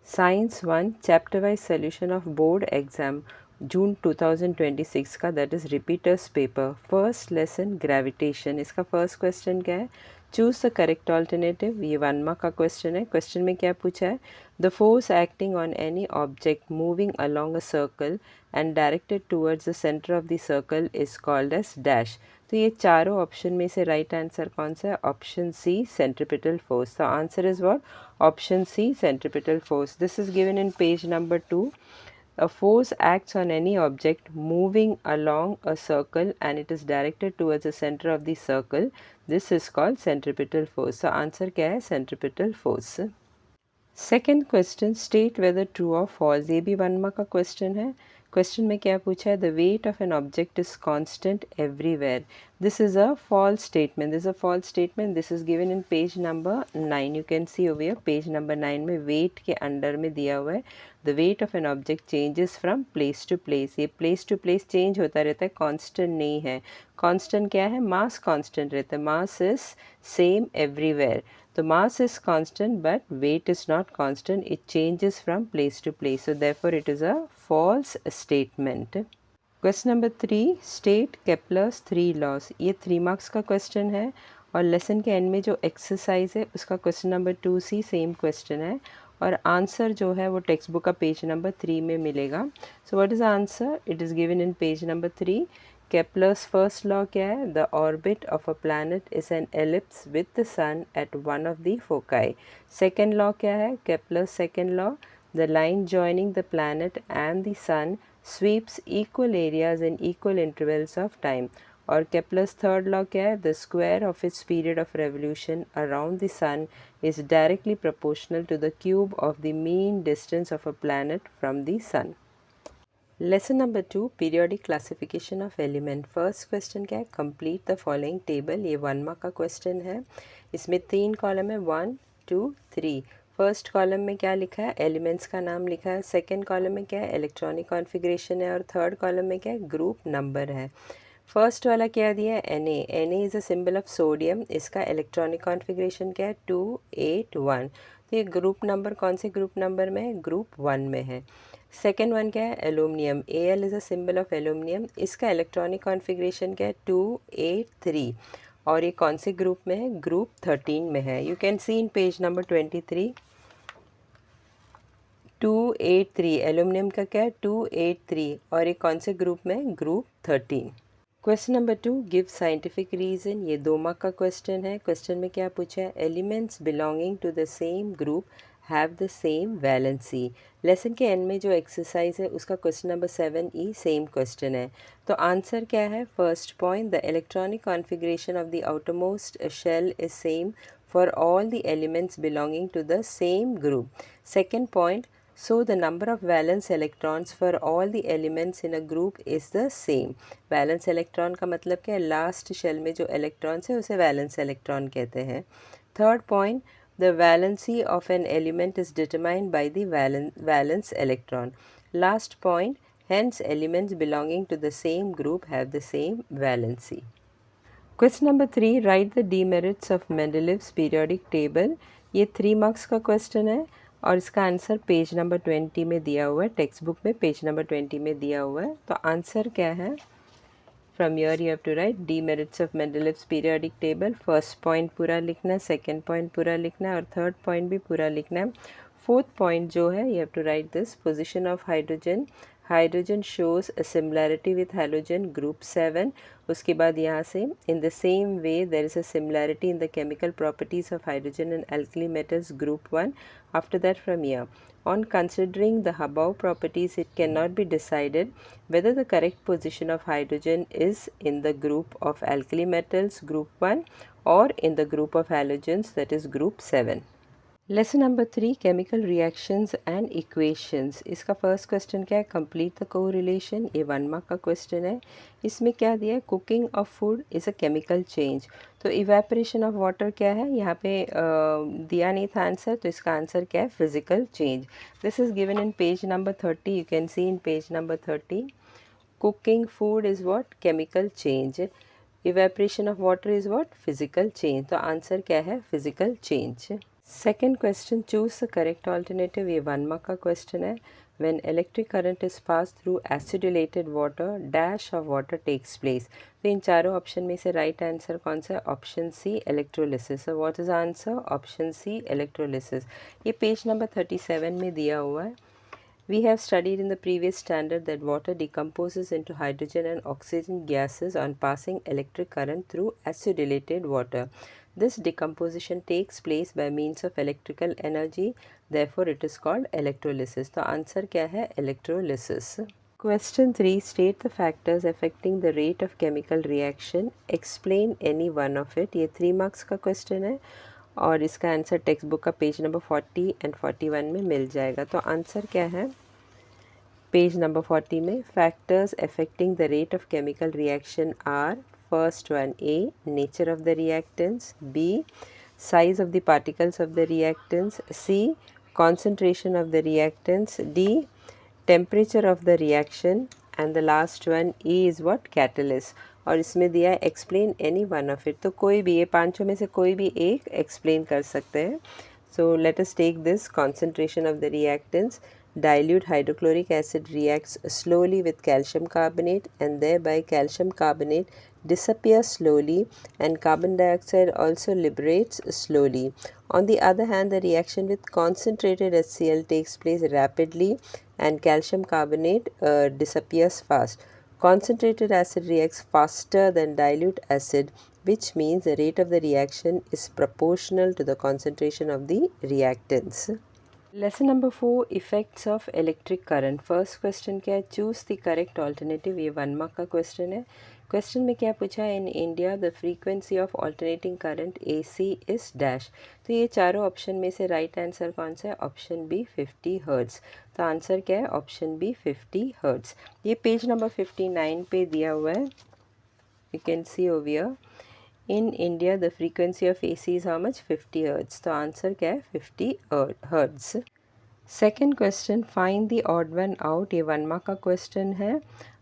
Science 1 chapter wise solution of board exam June 2026 का, that is repeaters paper. First lesson gravitation. इसका first question क्या है? Choose the correct alternative. ये 1 mark का question है। Question में क्या पूछा है? The force acting on any object moving along a circle and directed towards the centre of the circle is called as dash. तो ये चारों ऑप्शन में से राइट आंसर कौन सा है? Option C, centripetal force. The answer is what? Option C, centripetal force. This is given in page number 2. A force acts on any object moving along a circle and it is directed towards the center of the circle. This is called centripetal force. So answer क्या है? Centripetal force. Second question, state whether true और false. ये भी 1 mark का question है। Question में क्या पूछा है? The weight of an object is constant everywhere. This is a false statement. This is a false statement. This is given in page number 9। You can see over page number 9 में weight के under में दिया हुआ है the weight of an object changes from place to place. ये place to place change होता रहता है, कांस्टेंट नहीं है। कांस्टेंट क्या है? मास कांस्टेंट रहता है। Mass is same everywhere. The mass is constant but weight is not constant. It changes from place to place. So therefore it is a false statement. Question number 3, state Kepler's 3 laws. ये 3 marks का question है और lesson के end में जो exercise है उसका question number 2C same question है और आंसर जो है वो टेक्स्ट बुक का पेज नंबर 3 में मिलेगा। So what is answer? It is given in page number 3। Kepler's first law क्या है? The orbit of a planet is an ellipse with the sun at one of the foci. Second law क्या है? Kepler's second law, the line joining the planet and the sun sweeps equal areas in equal intervals of time. और Kepler's third law क्या है? The square of its period of revolution around the sun is directly proportional to the cube of the mean distance of a planet from the sun. Lesson number 2, periodic classification of element. First question क्या है? Complete the following table. ये 1 mark का question है। इसमें 3 column है, 1 2 3। First column में क्या लिखा है? एलिमेंट्स का नाम लिखा है। सेकंड कॉलम में क्या है? इलेक्ट्रॉनिक कॉन्फ़िगरेशन है और थर्ड कॉलम में क्या है? ग्रुप नंबर है। फर्स्ट वाला क्या दिया है? Na is a symbol of sodium. इसका इलेक्ट्रॉनिक कॉन्फ़िगरेशन क्या है? 281। तो ये ग्रुप नंबर कौन से ग्रुप नंबर में है? ग्रुप 1 में है। सेकेंड वन क्या है? Aluminium. Al is a symbol of aluminium. इसका इलेक्ट्रॉनिक कॉन्फ़िगरेशन क्या है? 283 और ये कौन से ग्रुप में है? ग्रुप 13 में है। You can C in page number 23 283। Aluminium का क्या है? 283 और ये कौन से ग्रुप में है? Group 13। Question number 2, give scientific reason. ये 2 मार्क का क्वेश्चन है। क्वेश्चन में क्या पूछा है? Elements belonging to the same group have the same valency. Lesson के एंड में जो एक्सरसाइज है उसका question number 7E same question है। तो आंसर क्या है? First point, the electronic configuration of the outermost shell is same for all the elements belonging to the same group. Second point, so the number of valence electrons for all the elements in a group is the same. Valence electron का मतलब क्या है? Last shell में जो electrons है उसे valence electron कहते हैं। Third point, the valency of an element is determined by the valence electron. Last point, hence elements belonging to the same group have the same valency. Question number 3, right the demerits of Mendeleev's periodic table. ये 3 marks का question है और इसका answer page number 20 में दिया हुआ है। Text book में पेज नंबर 20 में दिया हुआ है। तो आंसर क्या है? From here you have to write demerits of Mendeleev's periodic table. First point पूरा लिखना है, सेकेंड पॉइंट पूरा लिखना है और थर्ड पॉइंट भी पूरा लिखना है। फोर्थ पॉइंट जो है, you have to write this, position of hydrogen. Hydrogen shows a similarity with halogen group 7। उसके बाद यहाँ से in the same way there is a similarity in the chemical properties of hydrogen and alkali metals group 1। After that from here, on considering the above properties, it cannot be decided whether the correct position of hydrogen is in the group of alkali metals group 1 or in the group of halogens, that is group 7. Lesson number 3, chemical reactions and equations. इसका first question क्या है? Complete the correlation. ये 1 mark का question है। इसमें क्या दिया है? Cooking of food is a chemical change. तो इवेपोरेशन ऑफ वाटर क्या है? यहाँ पे दिया नहीं था आंसर, तो इसका आंसर क्या है? Physical change. This is given in page number 30। You can C in page number 30 cooking food is what? Chemical change. Evaporation of water is what? Physical change. तो आंसर क्या है? Physical change. Second question, choose the correct alternative, ये 1 mark का question है. When electric current is passed through acidulated water, dash of water takes place. तो इन चारों option में से राइट आंसर कौन सा है? Option C, electrolysis. So what is answer? Option C, electrolysis. ये पेज नंबर 37 में दिया हुआ है. We have studied in the previous standard that water decomposes into hydrogen and oxygen gases on passing electric current through acidulated water. This decomposition takes place by means of electrical energy, therefore it is called electrolysis. तो answer क्या है? electrolysis. Question 3, state the factors affecting the rate of chemical reaction. Explain any one of it. ये 3 marks का question है और इसका answer text book का page number 40 and 41 में मिल जाएगा. तो आंसर क्या है? पेज नंबर 40 में factors affecting the rate of chemical reaction are, first one A, nature of the reactants, B, size of the particles of the reactants, C, concentration of the reactants, D, temperature of the reaction, and the last one E is what? Catalyst. और इसमें दिया है explain any one of it. तो कोई भी, ये पांचों में से कोई भी एक explain कर सकते हैं. So let us take this concentration of the reactants. Dilute hydrochloric acid reacts slowly with calcium carbonate and thereby calcium carbonate disappears slowly and carbon dioxide also liberates slowly. On the other hand, the reaction with concentrated HCl takes place rapidly and calcium carbonate disappears fast. Concentrated acid reacts faster than dilute acid, which means the rate of the reaction is proportional to the concentration of the reactants. Lesson number 4, effects of electric current. First question क्या है? Choose the correct alternative. ये 1 mark का question है. Question में क्या पूछा है? In India the frequency of alternating current AC is dash. तो ये चारों ऑप्शन में से राइट आंसर कौन सा है? Option B, 50 hertz. तो आंसर क्या है? Option B, 50 hertz. ये पेज नंबर 59 पे दिया हुआ है. You can see over here. In India, the frequency of AC is how much? 50 hertz. तो आंसर क्या है? 50 hertz. Second question, find the odd one out. ये 1 मार्क का क्वेश्चन है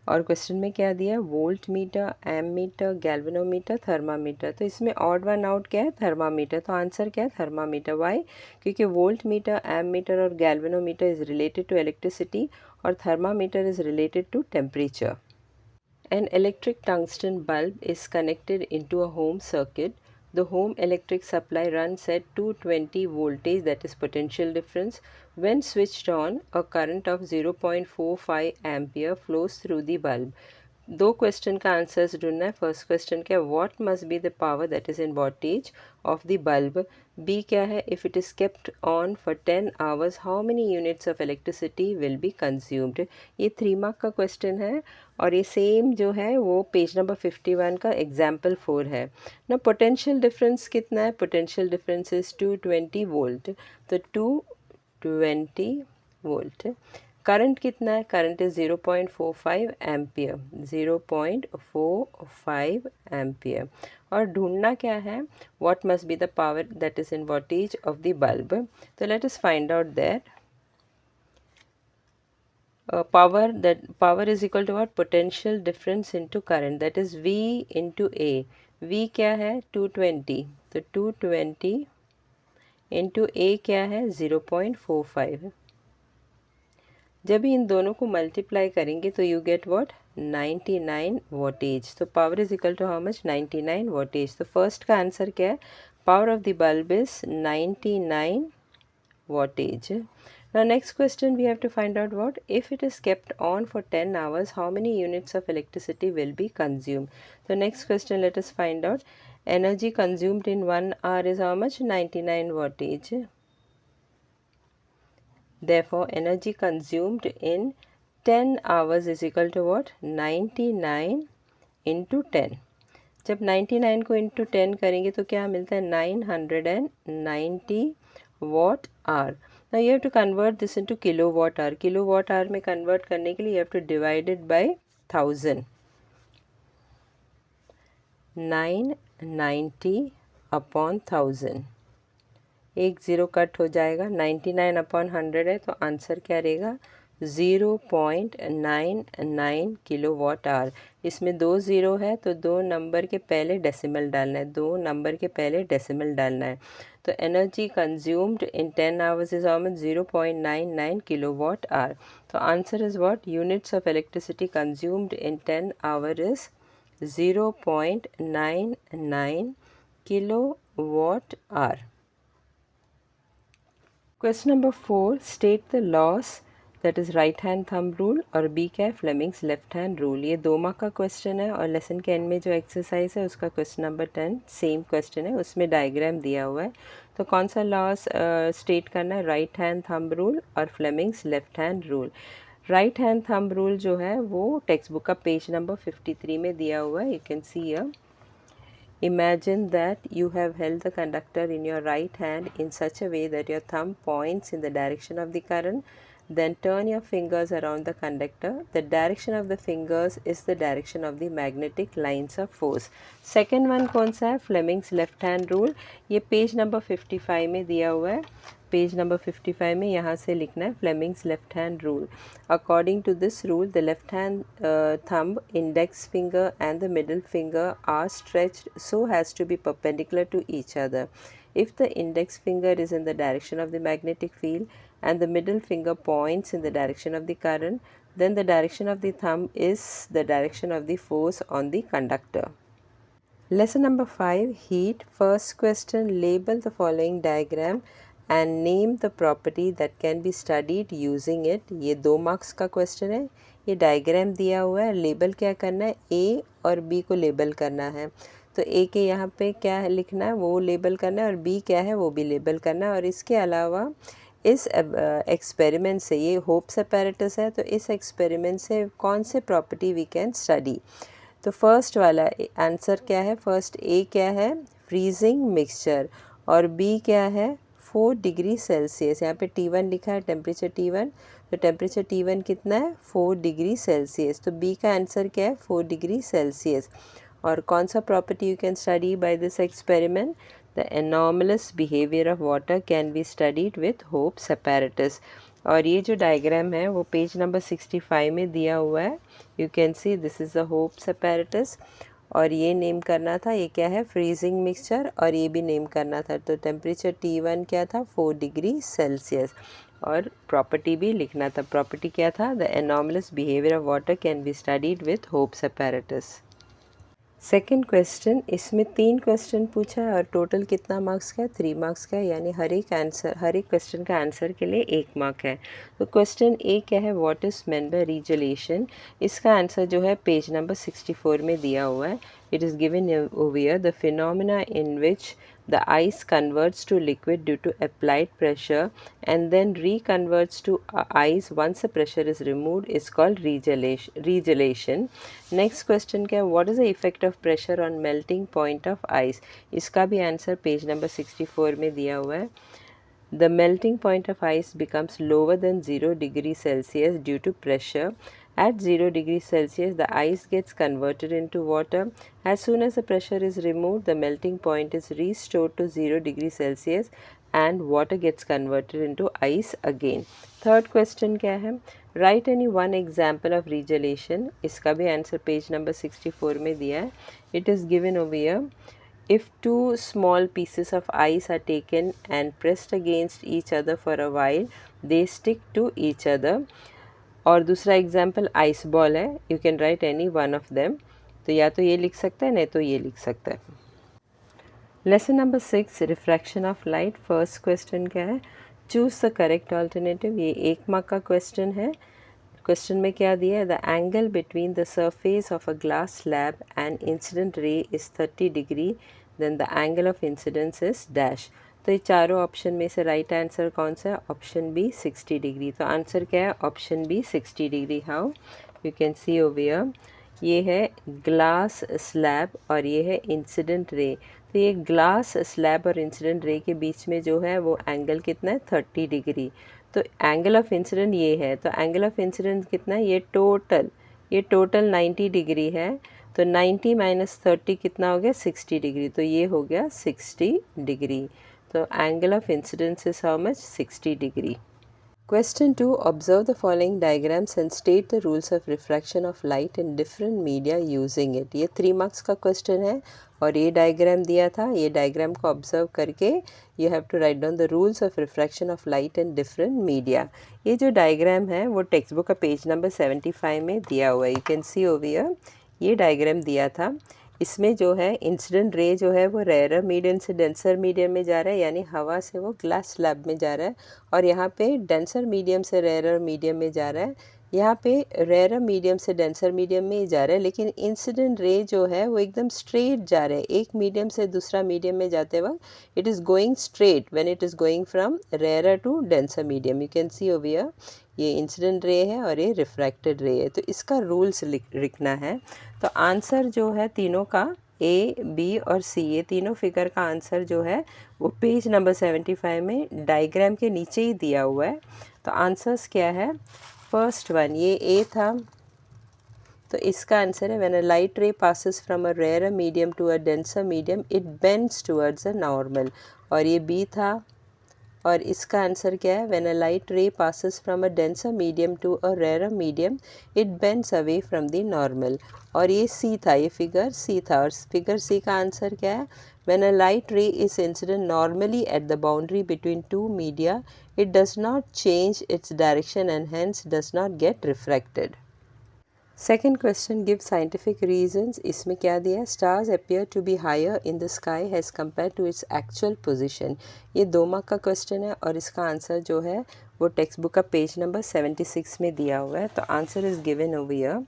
और क्वेश्चन में क्या दिया है? Voltmeter, ammeter, galvanometer, thermometer. तो इसमें ऑड वन आउट क्या है? थर्मामीटर. तो आंसर क्या है? थर्मामीटर. वाई? क्योंकि वोल्ट मीटर, एम मीटर और galvanometer is related to electricity और thermometer is related to temperature. An electric tungsten bulb is connected into a home circuit. The home electric supply runs at 220 voltage, that is potential difference. When switched on, a current of 0.45 ampere flows through the bulb. दो question का answers ढूंढना है. First question क्या है? What must be the power that is in wattage of the bulb. B क्या है? If it is kept on for 10 hours how many units of electricity will be consumed. ये 3 mark का question है और ये same जो है वो पेज नंबर 51 का एग्जाम्पल 4 है ना. पोटेंशियल डिफरेंस कितना है? Potential difference is 220 volt. तो 220 वोल्ट. करंट कितना है? Current is 0.45 ampere. 0.45 एम्पियर. और ढूंढना क्या है? What must be the power that is in wattage of the bulb. तो let us find out that. Power is equal to what? Potential difference into current, that is V into A. V क्या है? 220. तो 220 into A क्या है? 0.45. जब इन दोनों को multiply करेंगे तो यू गेट व्हाट? 99 वोटेज. तो power is equal to how much? 99 wattage. तो फर्स्ट का आंसर क्या है? Power of the bulb is 99 wattage. Now next question we have to find out what? If it is kept on for 10 hours, how many units of electricity will be consumed? So next question, let us find out. Energy consumed in 1 hour is how much? 99 wattage. Therefore, energy consumed in 10 hours is equal to what? 99 into 10. जब 99 को into 10 करेंगे तो क्या मिलता है? 990 watt hour. Now you have to convert this into kilowatt hour. Kilowatt hour में convert करने के लिए you have to divide it by 1000. 990 upon 1000. एक ज़ीरो कट हो जाएगा. 99 upon 100 है तो आंसर क्या रहेगा? 0.99 किलोवाट आवर। इसमें 2 ज़ीरो है तो 2 नंबर के पहले डेसिमल डालना है, 2 नंबर के पहले डेसिमल डालना है। तो energy consumed in 10 hours is how much? 0.99 kilowatt hour. तो answer is what? Units of electricity consumed in 10 hour is 0.99 kilowatt hour. Question number 4, state the laws, that is right hand thumb rule, और B क्या है? Fleming's left hand rule। ये 2 mark का question है और lesson के end में जो एक्सरसाइज है उसका क्वेश्चन नंबर 10 सेम क्वेश्चन है, उसमें डायग्राम दिया हुआ है। तो कौन सा लॉस स्टेट करना है? राइट हैंड थंब रूल और Fleming's left hand rule. Right hand thumb rule जो है वो टेक्स्ट बुक का पेज नंबर 53 में दिया हुआ है। You can see here, imagine that you have held the conductor in your right hand in such a way that your thumb points in the direction of the current. Then turn your fingers around the conductor. The direction of the fingers is the direction of the magnetic lines of force. Second one कौन सा है? Fleming's left hand rule। ये page number 55 में दिया हुआ है। Page number 55 में यहाँ से लिखना है Fleming's left hand rule। According to this rule, the left hand thumb, index finger and the middle finger are stretched so as to be perpendicular to each other. If the index finger is in the direction of the magnetic field and the middle finger points in the direction of the current, then the direction of the thumb is the direction of the force on the conductor. Lesson number 5, heat. First question, label the following diagram and name the property that can be studied using it। ये 2 marks का question है। ये diagram दिया हुआ है, label क्या करना है? ए और बी को लेबल करना है। तो ए के यहाँ पे क्या है लिखना है वो लेबल करना है, और बी क्या है वो भी लेबल करना है। और इसके अलावा इस एक्सपेरिमेंट से, ये होप्स अपैरेटस है, तो इस एक्सपेरिमेंट से कौन से प्रॉपर्टी वी कैन स्टडी। तो फर्स्ट वाला आंसर क्या है? फर्स्ट ए क्या है? फ्रीजिंग मिक्सचर, और बी क्या है? 4 डिग्री सेल्सियस। यहाँ पे T1 लिखा है, टेम्परेचर T1, तो टेम्परेचर T1 कितना है? 4 डिग्री सेल्सियस। तो बी का आंसर क्या है? 4 डिग्री सेल्सियस। और कौन सा property you can study by this experiment? The anomalous behaviour of water can be studied with Hope's apparatus. और ये जो डायग्राम है वो पेज नंबर 65 में दिया हुआ है। You can see this is the hopes apparatus, और ये नेम करना था, ये क्या है? फ्रीजिंग मिक्सचर, और ये भी नेम करना था। तो टेम्परेचर T1 क्या था? 4 डिग्री सेल्सियस। और प्रॉपर्टी भी लिखना था। प्रॉपर्टी क्या था? The anomalous behaviour of water can be studied with Hope's apparatus. Second question, इसमें 3 क्वेश्चन पूछा है और टोटल कितना मार्क्स का है? 3 मार्क्स का है, यानी हर एक क्वेश्चन का आंसर के लिए 1 मार्क है। तो क्वेश्चन ए क्या है? What is meant by regelation. इसका आंसर जो है पेज नंबर 64 में दिया हुआ है। It is given over here, the phenomena in which the ice converts to liquid due to applied pressure and then reconverts to ice once the pressure is removed is called regelation. Next question क्या? what is the effect of pressure on melting point of ice। इसका भी answer page number 64 में दिया हुआ है। The melting point of ice becomes lower than 0 degree Celsius due to pressure. At 0 degrees Celsius, the ice gets converted into water. As soon as the pressure is removed, the melting point is restored to 0 degrees Celsius and water gets converted into ice again. Third question क्या है? Write any one example of regelation। इसका भी answer page number 64 में दिया है। It is given over here. If 2 small pieces of ice are taken and pressed against each other for a while, they stick to each other। और दूसरा example ice ball है। You can write any one of them. तो या तो ये लिख सकता है, नहीं तो ये लिख सकता है। Lesson number 6, refraction of light. First question क्या है? Choose the correct alternative. ये 1 मार्क का क्वेश्चन है। क्वेश्चन में क्या दिया है? The angle between the surface of a glass slab and incident ray is 30 degree, then the angle of incidence is dash. तो ये चारों ऑप्शन में से राइट आंसर कौन सा है? Option B 60 degree. तो आंसर क्या है? Option B 60 degree. How? You can see over here, ये है ग्लास स्लैब और ये है इंसिडेंट रे। तो ये ग्लास स्लैब और इंसिडेंट रे के बीच में जो है वो एंगल कितना है? 30 डिग्री। तो एंगल ऑफ इंसिडेंट ये है, तो एंगल ऑफ इंसिडेंट कितना है? ये टोटल 90 डिग्री है। तो 90 माइनस 30 कितना हो गया? 60 डिग्री। तो ये हो गया 60 डिग्री। तो angle of incidence is how much? 60 degree. Question 2. Observe the following diagrams and state the rules of refraction of light in different media using it. ये 3 मार्क्स का क्वेश्चन है और ये डायग्राम दिया था. ये डायग्राम को ऑब्जर्व करके you have to write down the rules of refraction of light in different media. ये जो डायग्राम है वो टेक्स्ट बुक का पेज नंबर 75 में दिया हुआ है. You can see over here. ये डायग्राम दिया था. इसमें जो है इंसिडेंट रे जो है वो रेयर मीडियम से डेंसर मीडियम में जा रहा है, यानी हवा से वो ग्लास स्लैब में जा रहा है. और यहाँ पे डेंसर मीडियम से रेयर मीडियम में जा रहा है. यहाँ पे रेयर मीडियम से डेंसर मीडियम में ही जा रहा है, लेकिन इंसिडेंट रे जो है वो एकदम स्ट्रेट जा रहा है. एक मीडियम से दूसरा मीडियम में जाते वक्त it is going straight when it is going from rare to denser medium. You can see over here. ये इंसिडेंट रे है और ये रिफ्रैक्टेड रे है. तो इसका रूल्स लिखना है. तो आंसर जो है तीनों का ए, बी और सी, ये तीनों फिगर का आंसर जो है वो पेज नंबर 75 में डायग्राम के नीचे ही दिया हुआ है. तो आंसर्स क्या है? फर्स्ट वन ये ए था, तो इसका आंसर है when a light ray passes from a rare medium to a denser medium it bends towards a normal. और ये बी था, और इसका आंसर क्या है? When a light ray passes from a denser medium to a rare medium it bends away from the normal. और ये सी था, ये फिगर सी था. और फिगर सी का आंसर क्या है? When a light ray is incident normally at the boundary between two media it does not change its direction and hence does not get refracted. Second question give scientific reasons. इसमें क्या दिया है? Stars appear to be higher in the sky as compare to its actual position. ये 2 mark का question है और इसका answer जो है वो टेक्स्ट बुक का पेज नंबर 76 में दिया हुआ है. तो answer is given over here.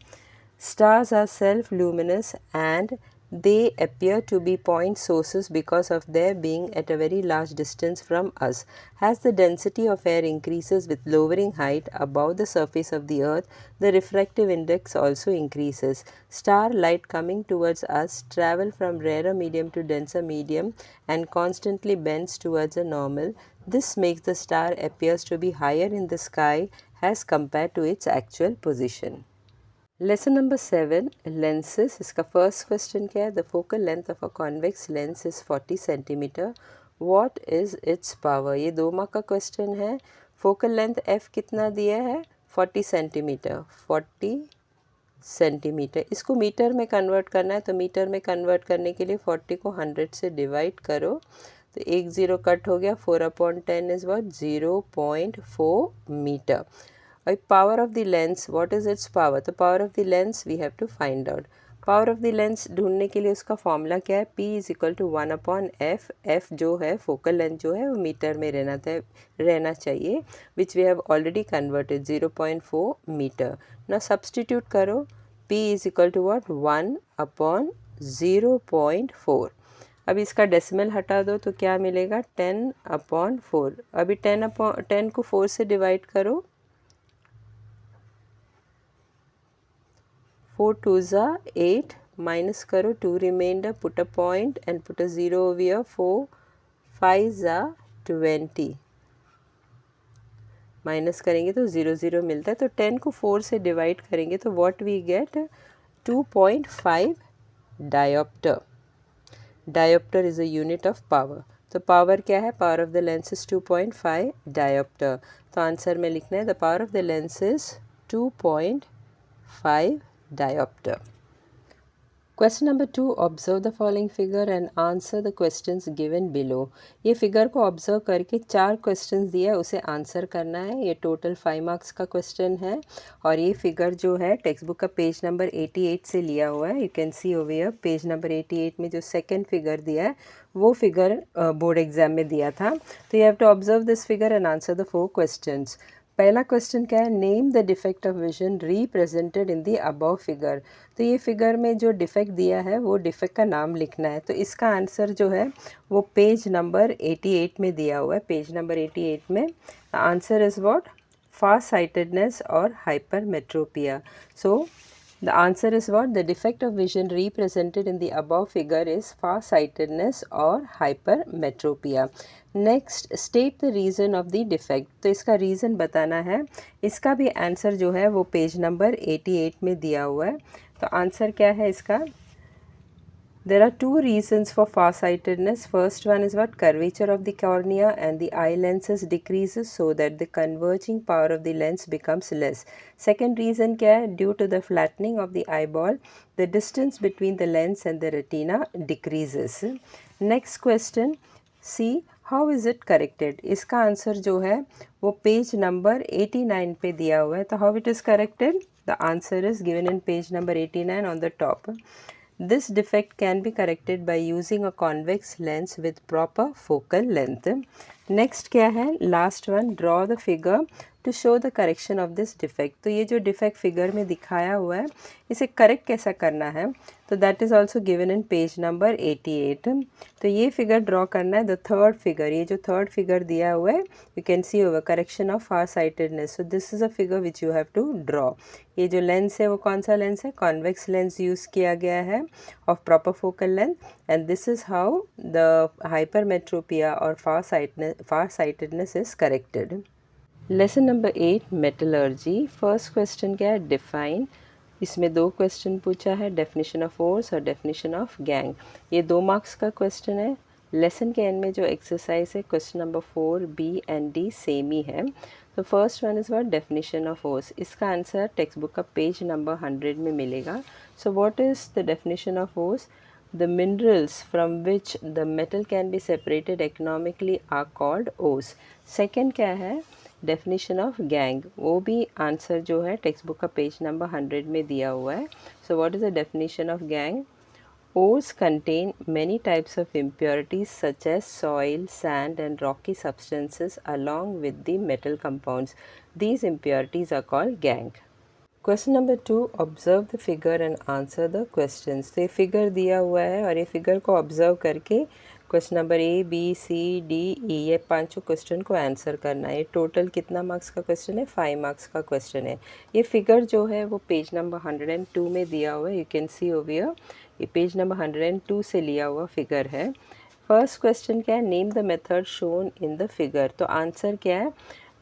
Stars are self luminous and they appear to be point sources because of their being at a very large distance from us. As the density of air increases with lowering height above the surface of the earth, the refractive index also increases. Star light coming towards us travel from rarer medium to denser medium and constantly bends towards a normal. This makes the star appears to be higher in the sky as compared to its actual position. Lesson number 7 lenses. इसका first question क्या है? The focal length of a convex lens is 40 centimetre. What is its power? ये 2 mark का question है. Focal length F कितना दिया है? 40 centimetre. 40 centimetre. इसको मीटर में कन्वर्ट करना है, तो मीटर में कन्वर्ट करने के लिए 40 को 100 से डिवाइड करो, तो एक ज़ीरो कट हो गया. 4/10 is what? 0.4 metre. Power of the lens, what is its power? तो power of the lens we have to find out. Power of the lens ढूंढने के लिए उसका फॉर्मूला क्या है? P is equal to 1/f. f जो है focal length जो है वो मीटर में रहना चाहिए, which we have already converted 0.4 metre. ना सब्सटीट्यूट करो. P is equal to what? 1/0.4. अब इसका डेसिमल हटा दो तो क्या मिलेगा? 10/4. अभी 10 को 4 से डिवाइड करो. 4 2s are 8, minus करो 2 remainder, put a point and put a 0 over here. 4 5s are 20, minus करेंगे तो 0 0 मिलता है. तो 10 को 4 से डिवाइड करेंगे तो what we get? 2.5 dioptre. Dioptre is a unit of power. तो पावर क्या है? Power of the lens is 2.5 dioptre. तो आंसर में लिखना है the power of the lens is 2.5 diopter. Question number 2. Observe the following figure and answer the questions given below. ये figure को observe करके 4 क्वेश्चंस दिया है, उसे आंसर करना है. ये टोटल 5 मार्क्स का क्वेश्चन है और ये फिगर जो है टेक्स्ट बुक का पेज नंबर 88 से लिया हुआ है. You can see over here. Page number 88 में जो सेकंड फिगर दिया है वो फिगर बोर्ड एग्जाम में दिया था. तो you have to observe this figure and answer the 4 questions. पहला क्वेश्चन क्या है? Name the defect of vision represented in the above figure. तो ये फिगर में जो डिफेक्ट दिया है वो डिफेक्ट का नाम लिखना है. तो इसका आंसर जो है वो पेज नंबर 88 में दिया हुआ है. पेज नंबर 88 में answer is what? Far sightedness और hypermetropia. So the answer is what? The defect of vision represented in the above figure is farsightedness or hypermetropia. Next, state the reason of the defect. तो इसका reason बताना है. इसका भी answer जो है वो पेज नंबर 88 में दिया हुआ है. तो आंसर क्या है इसका? There are two reasons for farsightedness. First one is what? Curvature of the cornea and the eye lenses decreases so that the converging power of the lens becomes less. Second reason क्या है? Due to the flattening of the eyeball, the distance between the lens and the retina decreases. Next question. See how is it corrected? इसका answer जो है वो page number 89 पे दिया हुआ है. तो how it is corrected? The answer is given in page number 89 on the top. This defect can be corrected by using a convex lens with proper focal length. Next क्या है? Last one, draw the figure to show the correction of this defect. तो ये जो defect figure में दिखाया हुआ है इसे correct कैसा करना है? तो that is also given in page number 88. तो ये figure draw करना है. The third figure, ये जो third figure दिया हुआ है, you can see over correction of farsightedness. So this is a figure which you have to draw. ये जो लेंस है वो कौन सा लेंस है? कॉन्वेक्स लेंस यूज़ किया गया है of proper focal length, and this is how the hypermetropia और far sightedness is corrected. Lesson number 8 metallurgy. First question क्या है? डिफाइन. इसमें दो क्वेश्चन पूछा है, डेफिनेशन ऑफ फोर्स और डेफिनेशन ऑफ गैंग. ये 2 मार्क्स का क्वेश्चन है. लेसन के एंड में जो एक्सरसाइज है question number 4 B and D same ही है. तो first one is what? Definition of force. इसका आंसर टेक्स्ट बुक का पेज नंबर 100 में मिलेगा. So what is the definition of force? The minerals from which the metal can be separated economically are called ores. Second क्या है? Definition of gang. वो भी answer जो है टेक्स्ट बुक का पेज नंबर 100 में दिया हुआ है. सो what is the definition of gang? Ores contain many types of impurities such as soil, sand and rocky substances along with the metal compounds. These impurities are called gangue. Question number 2, observe the figure and answer the questions. तो ये figure दिया हुआ है और ये figure को observe करके question number A B C D E ये 5 क्वेश्चन को आंसर करना है. ये टोटल कितना मार्क्स का क्वेश्चन है? 5 मार्क्स का क्वेश्चन है. ये फिगर जो है वो पेज नंबर 102 में दिया हुआ है. You can see over here. ये पेज नंबर 102 से लिया हुआ फिगर है. फर्स्ट क्वेश्चन क्या है? Name the method shown in the figure. तो आंसर क्या है?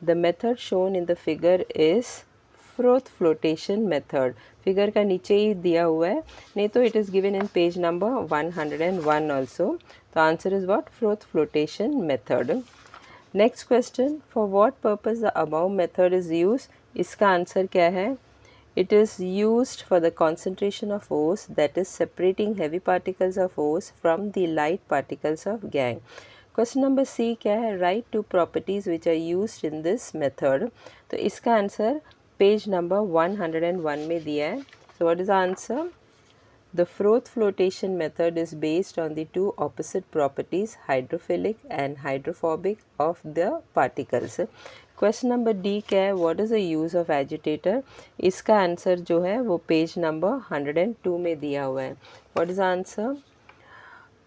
The method shown in the figure is froth flotation method. Figure का नीचे ही दिया हुआ है, नहीं तो it is given in page number 101 also. तो answer is what? Froth flotation method. Next question, for what purpose the above method is use. इसका आंसर क्या है? It is used for the concentration of ores, that is separating heavy particles of ores from the light particles of gangue. Question number C क्या है? Write 2 properties which are used in this method. तो इसका answer page number 101 में दिया है. So what is the answer? The Froth flotation method is based on the 2 opposite properties, hydrophilic and hydrophobic, of the particles. Question number D क्या है? What is the use of agitator. इसका answer जो है वो page number 102 में दिया हुआ है. What is the answer?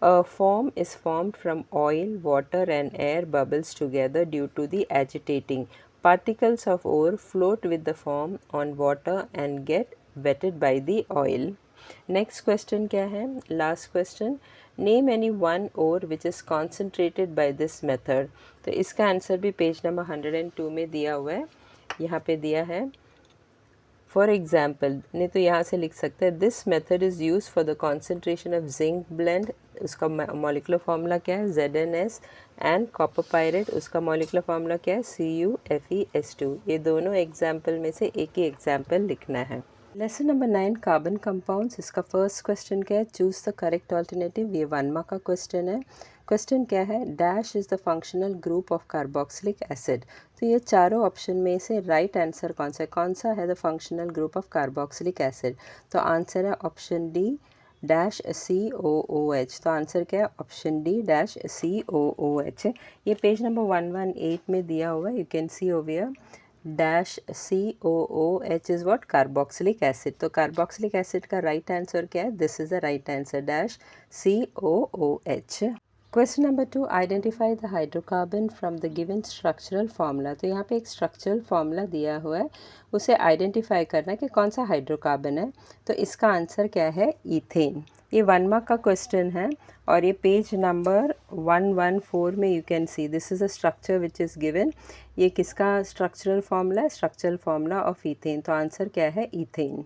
A foam is formed from oil, water and air bubbles together due to the agitating. Particles of ore float with the foam on water and get wetted by the oil. Next question क्या है? Last question, name any one ore which is concentrated by this method. तो इसका answer भी page number 102 में दिया हुआ है. यहाँ पे दिया है फॉर एग्जाम्पल, नहीं तो यहाँ से लिख सकते हैं this method is use for the concentration of zinc blende. उसका मॉलिकुलर फार्मूला क्या है? ZnS. एंड कॉपर पायरेट, उसका मॉलिकुलर फार्मूला क्या है? CuFeS2. ये दोनों एग्जाम्पल में से एक ही एग्जाम्पल लिखना है. Lesson number 9 carbon compounds. इसका फर्स्ट क्वेश्चन क्या है? Choose the correct alternative. ये 1 मार्क का क्वेश्चन है. क्वेश्चन क्या है? Dash is the functional group of carboxylic acid. तो ये चारों ऑप्शन में से राइट आंसर कौन सा है? कौन सा है the functional group of carboxylic acid? तो आंसर है ऑप्शन डी डैश COOH. तो आंसर क्या है? Option D dash COOH. ये पेज नंबर 118 में दिया हुआ है. You can see over here. Dash COOH is what? Carboxylic acid. तो कार्बोक्सिलिक एसिड का राइट आंसर क्या है? This is the right answer, dash COOH. Question number 2, identify the hydrocarbon from the given structural formula. तो यहाँ पे एक structural formula दिया हुआ है, उसे आइडेंटिफाई करना है कि कौन सा हाइड्रोकार्बन है. तो इसका आंसर क्या है? ईथेन. ये 1 मार्क का क्वेश्चन है और ये पेज नंबर 114 में you can see this is a structure which is given. ये किसका स्ट्रक्चरल फार्मूला है? Structural formula of ethane. तो आंसर क्या है? Ethane.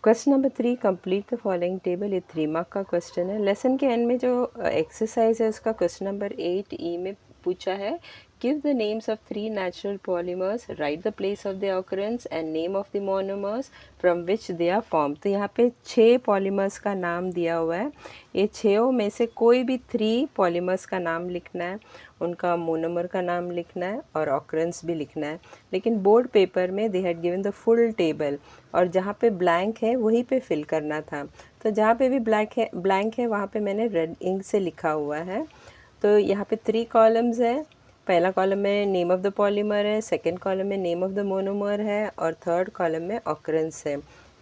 Question number 3, complete the following table. ये 3 मार्क का क्वेश्चन है। लेसन के एंड में जो एक्सरसाइज है उसका क्वेश्चन नंबर 8 ई में पूछा है, give the names of 3 natural polymers, write the place of the occurrence and name of the monomers from which they are form. तो यहाँ पे 6 पॉलीमर्स का नाम दिया हुआ है। ये 6 में से कोई भी 3 पॉलीमर्स का नाम लिखना है, उनका मोनोमर का नाम लिखना है और ऑकरेंस भी लिखना है। लेकिन बोर्ड पेपर में they had given the full table, और जहाँ पे ब्लैंक है वहीं पे फिल करना था। तो जहाँ पे भी ब्लैंक है वहाँ पे मैंने रेड इंक से लिखा हुआ है। तो यहाँ पे 3 कॉलम्स है। पहला कॉलम में नेम ऑफ द पॉलीमर है, सेकंड कॉलम में नेम ऑफ द मोनोमर है और थर्ड कॉलम में ऑकरेंस है।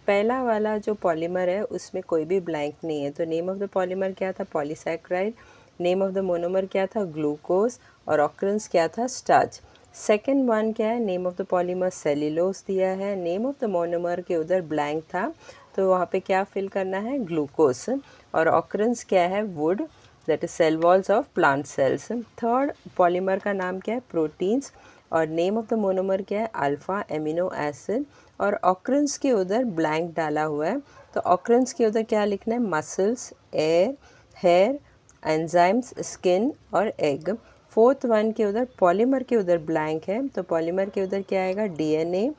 पहला वाला जो पॉलीमर है उसमें कोई भी ब्लैंक नहीं है। तो नेम ऑफ द पॉलीमर क्या था? Polysaccharide. Name of the monomer क्या था? ग्लूकोज। और ऑकरेंस क्या था? स्टार्च। सेकेंड वन क्या है? Name of the polymer cellulose दिया है। नेम ऑफ द मोनोमर के उधर ब्लैंक था, तो वहाँ पे क्या फिल करना है? ग्लूकोज। और ऑकरेंस क्या है? Wood, that is cell walls of plant cells. Third polymer का नाम क्या है? प्रोटीन्स। और नेम ऑफ द मोनोमर क्या है? Alpha amino acid. और ऑकरेंस के उधर ब्लैंक डाला हुआ है, तो ऑकरेंस के उधर क्या लिखना है? Muscles, air, hair, enzymes, skin और एग। फोर्थ वन के उधर पॉलीमर के उधर ब्लैंक है, तो पॉलीमर के उधर क्या आएगा? DNA.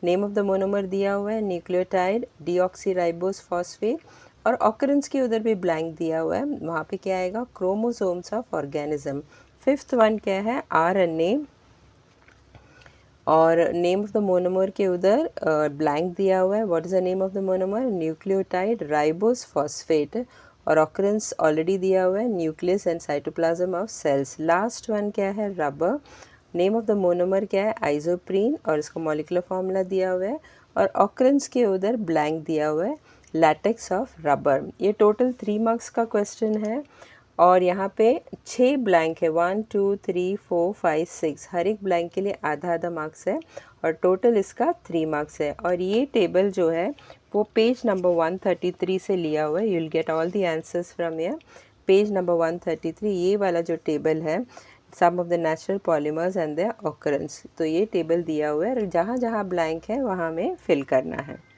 Name of the monomer दिया हुआ है न्यूक्लियोटाइड डीऑक्सीराइबोस फॉस्फेट। और ऑकरेंस के उधर भी ब्लैंक दिया हुआ है, वहाँ पे क्या आएगा? Chromosomes of organism. Fifth one क्या है? आरएनए। और नेम ऑफ द मोनोमर के उधर ब्लैंक दिया हुआ है। What is the name of the monomer? Nucleotide ribose phosphate. और ऑकरेंस ऑलरेडी दिया हुआ है nucleus and cytoplasm of cells. Last one क्या है? Rubber. Name of the monomer क्या है? आइसोप्रीन, और इसका मॉलिक्यूलर फॉर्मूला दिया हुआ है। और ऑकरेंस के उधर ब्लैंक दिया हुआ है लैटेक्स ऑफ रबर। ये टोटल 3 मार्क्स का क्वेश्चन है और यहाँ पे 6 ब्लैंक है, 1 2 3 4 5 6, हर एक ब्लैंक के लिए आधा आधा मार्क्स है और टोटल इसका 3 मार्क्स है। और ये टेबल जो है वो पेज नंबर 133 से लिया हुआ है। You will get all the answers from here. Page number 133 ये वाला जो टेबल है, some of the natural polymers and their occurrence, तो ये टेबल दिया हुआ है और जहाँ जहाँ ब्लैंक है वहाँ में फिल करना है।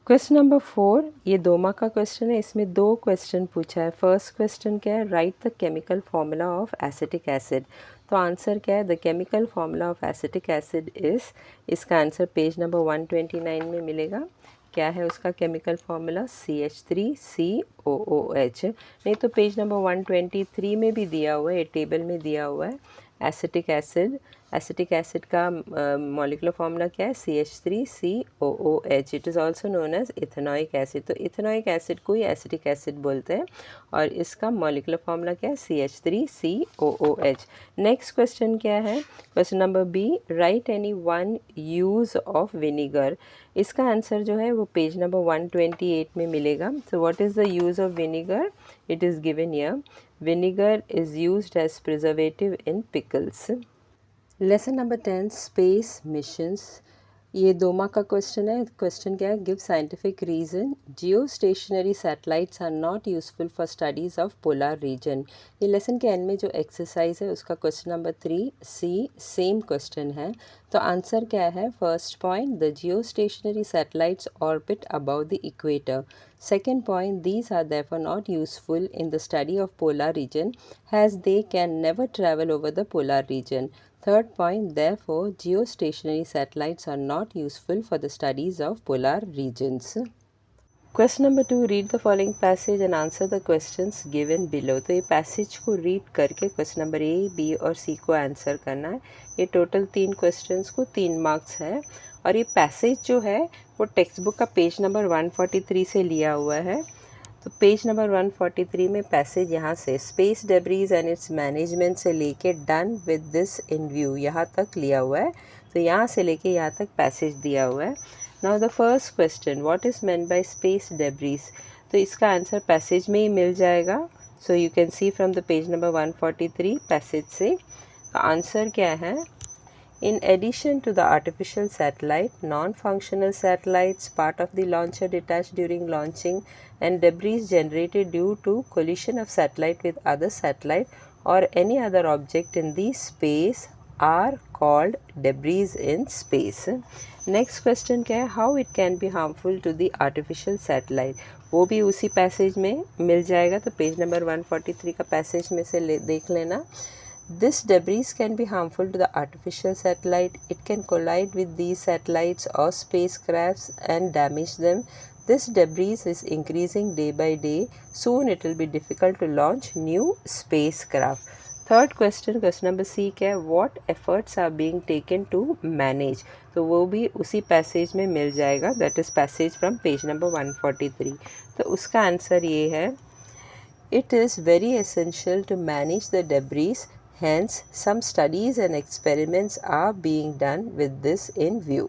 क्वेश्चन नंबर 4, ये 2 मार्क का क्वेश्चन है। इसमें 2 क्वेश्चन पूछा है। फर्स्ट क्वेश्चन क्या है? Right the chemical formula of acetic acid. तो आंसर क्या है? The chemical formula of acetic acid is, इसका आंसर पेज नंबर 129 में मिलेगा। क्या है उसका केमिकल फॉर्मूला? CH3COOH। नहीं तो पेज नंबर 123 में भी दिया हुआ है, टेबल में दिया हुआ है। एसिटिक एसिड का मॉलिक्यूलर फॉर्मूला क्या है? CH3COOH। It is also known as ethanoic acid. तो इथेनॉइक एसिड को ही एसिटिक एसिड बोलते हैं और इसका मॉलिक्यूलर फॉर्मूला क्या है? CH3COOH। नेक्स्ट क्वेश्चन क्या है? Question number B, write any one use of vinegar. इसका आंसर जो है वो पेज नंबर 128 में मिलेगा। So what is the use of vinegar? It is given here. Vinegar is used as preservative in pickles. Lesson number 10, space missions. ये 2 mark का question है। Question क्या है? Give scientific reason geostationary satellites are not useful for studies of polar region. ये lesson के end में जो exercise है उसका क्वेश्चन नंबर 3 सी सेम क्वेश्चन है। तो आंसर क्या है? First point, the Jio stationery satellites orbit about the equator. Second point, these are therefore not useful in the study of polar region as they can never travel over the polar region. Third point, therefore, geostationary satellites are not useful for the studies of polar regions. Question number 2, read the following passage and answer the questions given below. तो ये passage को read करके question number A, B और सी को answer करना है। ये total 3 questions को 3 मार्क्स है और ये पैसेज जो है वो टेक्स्ट बुक का पेज नंबर 143 से लिया हुआ है। तो पेज नंबर 143 में पैसेज यहाँ से space debris and it's management से लेके done with this in view यहाँ तक लिया हुआ है। तो यहाँ से लेके यहाँ तक पैसेज दिया हुआ है। Now the first question, what is meant by space debris? तो इसका आंसर पैसेज में ही मिल जाएगा। So you can C from the page number 143 passage से। आंसर क्या है? In addition to the artificial satellite, non-functional satellites, part of the launcher detached during launching, and debris generated due to collision of satellite with other satellite or any other object in the space are called debris in space. Next question क्या है, how it can be harmful to the artificial satellite, वो भी उसी passage में मिल जाएगा, तो page number 143 का पैसेज में से देख लेना. This debris can be harmful to the artificial satellite. It can collide with these satellites or spacecrafts and damage them. This debris is increasing day by day. Soon it will be difficult to launch new spacecraft. Third question, question number C क्या है, what efforts are being taken to manage, तो वो भी उसी passage में मिल जाएगा, that is passage from page number 143. तो उसका आंसर ये है, it is very essential to manage the debris, hence some studies and experiments are being done with this in view.